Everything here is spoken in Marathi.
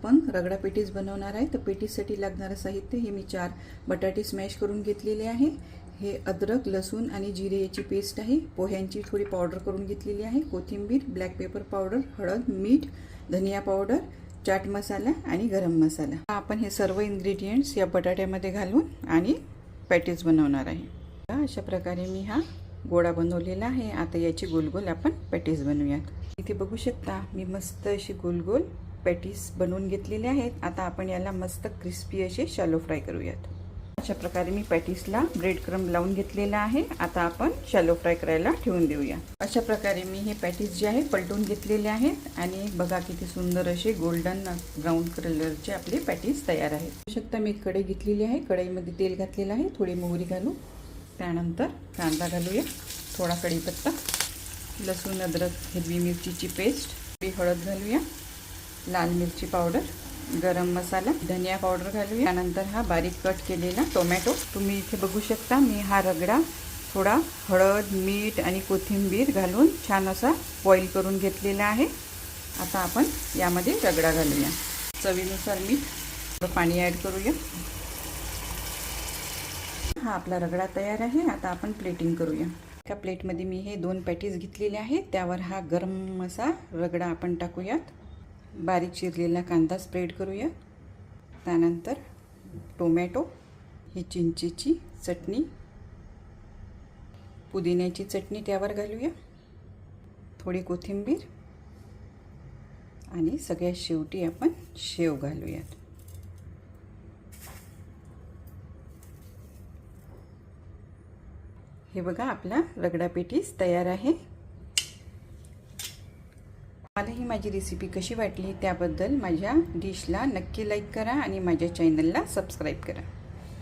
आपण रगडा पेटीस बनवणार आहे। तर पेटीससाठी लागणारे साहित्य हे मी 4 बटाटे स्मॅश करून घेतलेले आहे। हे अद्रक, लसूण आणि जिरे याची पेस्ट आहे। पोह्यांची थोडी पावडर करून घेतलेली आहे। कोथिंबीर, ब्लॅक पेपर पावडर, हळद, मीठ, धनिया पावडर, चाट मसाला आणि गरम मसाला। आपण हे सर्व इन्ग्रेडियंट्स या बटाट्यामध्ये घालून आणि पॅटीस बनवणार आहे। अशा प्रकारे मी हा गोळा बनवलेला आहे। आता याची गोल-गोल आपण पॅटीस बनवूयात। इथे बघू शकता मी मस्त अशी गोल-गोल पॅटीस बनवून घेतलेले आहेत। आता आपण याला मस्त क्रिस्पी असे शॅलो फ्राय करूयात। अशा प्रकारे मी पॅटीसला ब्रेड क्रम्ब लावून घेतलेला आहे। आता आपण शॅलो फ्राय करायला ठेवून देऊया। अशा प्रकारे मी हे पॅटीस जे आहे पलटून घेतलेले आहेत आणि बघा किती सुंदर असे गोल्डन ब्राउन कलरचे आपले पॅटीस तयार आहेत। बघू शकता मी कढई घेतलेली आहे। कढईमध्ये तेल घातलेलं आहे। थोडी मोहरी घालू, त्यानंतर कांदा घालूया, थोडा कढीपत्ता, लसूण, अद्रक, हिरवी मिरचीची पेस्ट, हळद घालूया, लाल मिरची पावडर, गरम मसाला, धनिया पावडर घालूया। त्यानंतर हा बारीक कट केलेला टोमॅटो। तुम्ही इथे बघू शकता मी हा रगडा थोडा हळद, मीठ आणि कोथिंबीर घालून छान असा बॉईल करून घेतलेला आहे। आता आपण यामध्ये रगडा घालूया। चवीनुसार मीठ, थोडं पाणी ॲड करूया। हा आपला रगडा तयार आहे। आता आपण प्लेटिंग करूया। एका प्लेटमध्ये मी हे 2 पॅटीस घेतलेले आहेत। त्यावर हा गरम असा रगडा आपण टाकूयात। बारीक चिरलेला कांदा स्प्रेड करूया। त्यानंतर टोमॅटो, ही चिंचेची चटणी, पुदिन्याची चटणी त्यावर घालूया, थोडी कोथिंबीर आणि सगळ्यात शेवटी आपण शेव घालूयात। हे बघा आपला रगडा पेटीस तयार आहे। मला ही माझी रेसिपी कशी वाटली त्याबद्दल माझ्या डिशला नक्की लाईक करा आणि माझ्या चॅनलला सबस्क्राईब करा।